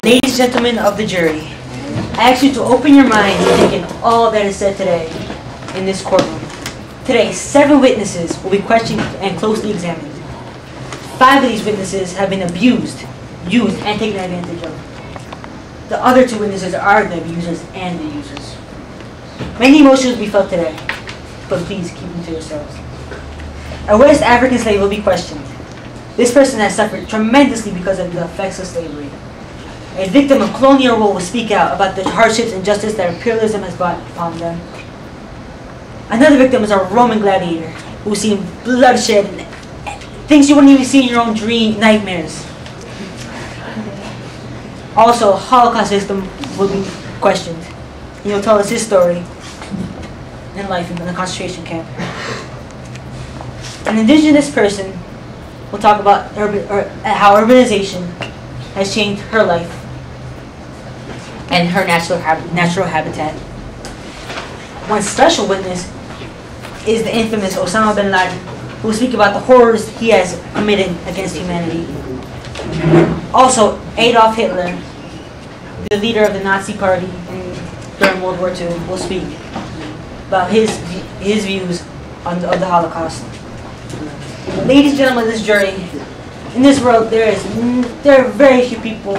Ladies and gentlemen of the jury, I ask you to open your minds and take in all that is said today in this courtroom. Today, 7 witnesses will be questioned and closely examined. 5 of these witnesses have been abused, used, and taken advantage of. The other 2 witnesses are the abusers and the users. Many emotions will be felt today, but please keep them to yourselves. A West African slave will be questioned. This person has suffered tremendously because of the effects of slavery. A victim of colonial rule will speak out about the hardships and injustice that imperialism has brought upon them. Another victim is a Roman gladiator who has seen bloodshed and things you wouldn't even see in your own nightmares. Also, a Holocaust victim will be questioned. He'll tell us his story in life in the concentration camp. An indigenous person will talk about how urbanization has changed her life and her natural habitat. One special witness is the infamous Osama bin Laden, who will speak about the horrors he has committed against humanity. Also, Adolf Hitler, the leader of the Nazi Party during World War II, will speak about his views on the Holocaust. Ladies and gentlemen of this jury, in this world there are very few people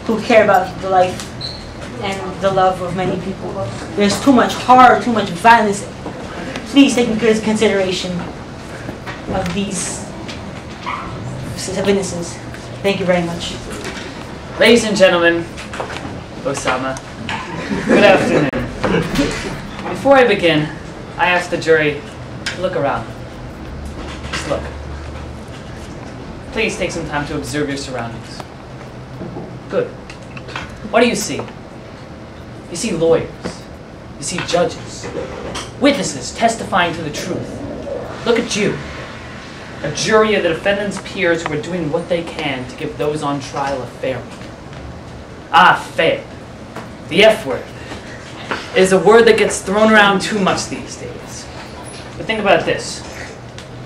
who care about the life and the love of many people. There's too much horror, too much violence. Please take into consideration of these witnesses. Thank you very much. Ladies and gentlemen, Osama, good afternoon. Before I begin, I ask the jury to look around. Just look. Please take some time to observe your surroundings. Good. What do you see? You see lawyers. You see judges. Witnesses testifying to the truth. Look at you. A jury of the defendant's peers who are doing what they can to give those on trial a fair one. Ah, fair. The F word is a word that gets thrown around too much these days. But think about this.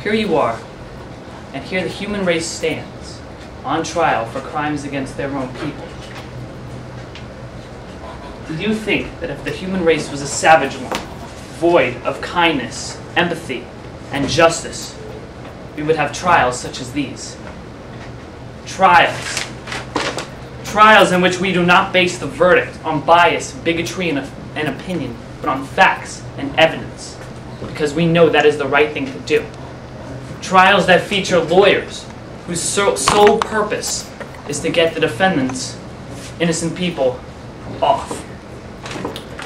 Here you are, and here the human race stands, on trial for crimes against their own people. Do you think that if the human race was a savage one, void of kindness, empathy, and justice, we would have trials such as these? Trials. Trials in which we do not base the verdict on bias, bigotry, and opinion, but on facts and evidence, because we know that is the right thing to do. Trials that feature lawyers whose sole purpose is to get the defendants, innocent people, off.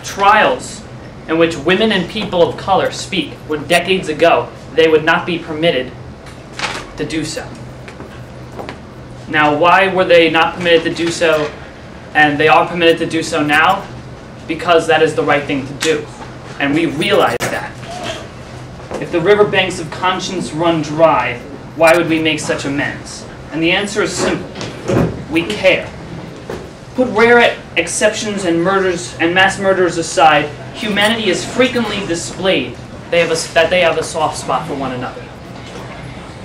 Trials in which women and people of color speak, when decades ago they would not be permitted to do so. Now, why were they not permitted to do so, and they are permitted to do so now? Because that is the right thing to do, and we realize that. If the riverbanks of conscience run dry, why would we make such amends? And the answer is simple. We care. Put rare exceptions and murders and mass murders aside, humanity is frequently displayed that they have a soft spot for one another.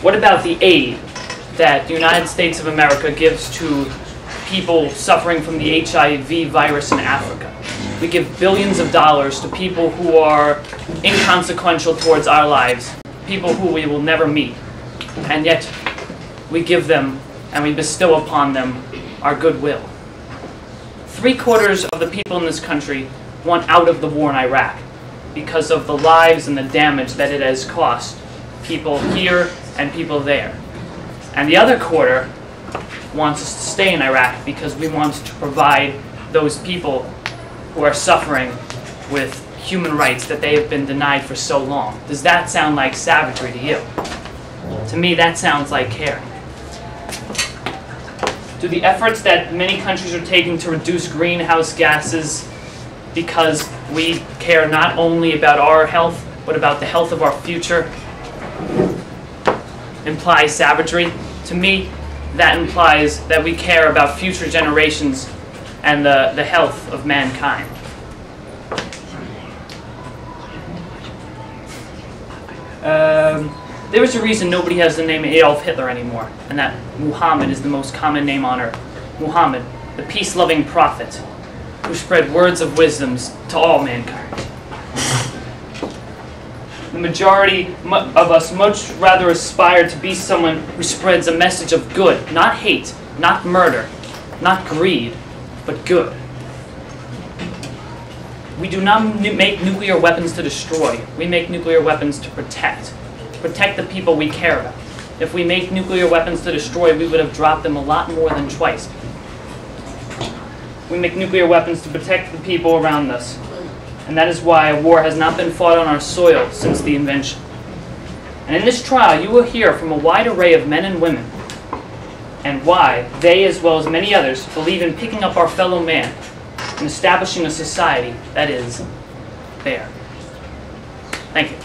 What about the aid that the United States of America gives to people suffering from the HIV virus in Africa? We give billions of dollars to people who are inconsequential towards our lives, people who we will never meet, and yet we give them and we bestow upon them our goodwill. 3/4 of the people in this country want out of the war in Iraq because of the lives and the damage that it has cost people here and people there. And the other quarter wants us to stay in Iraq because we want to provide those people who are suffering with human rights that they have been denied for so long. Does that sound like savagery to you? To me, that sounds like caring. Do the efforts that many countries are taking to reduce greenhouse gases because we care not only about our health, but about the health of our future, imply savagery? To me, that implies that we care about future generations and the health of mankind. There is a reason nobody has the name Adolf Hitler anymore, and that Muhammad is the most common name on earth. Muhammad, the peace-loving prophet, who spread words of wisdoms to all mankind. The majority of us much rather aspire to be someone who spreads a message of good, not hate, not murder, not greed, but good. We do not make nuclear weapons to destroy. We make nuclear weapons to protect. Protect the people we care about. If we make nuclear weapons to destroy, we would have dropped them a lot more than twice. We make nuclear weapons to protect the people around us. And that is why a war has not been fought on our soil since the invention. And in this trial, you will hear from a wide array of men and women, and why they, as well as many others, believe in picking up our fellow man and establishing a society that is fair. Thank you.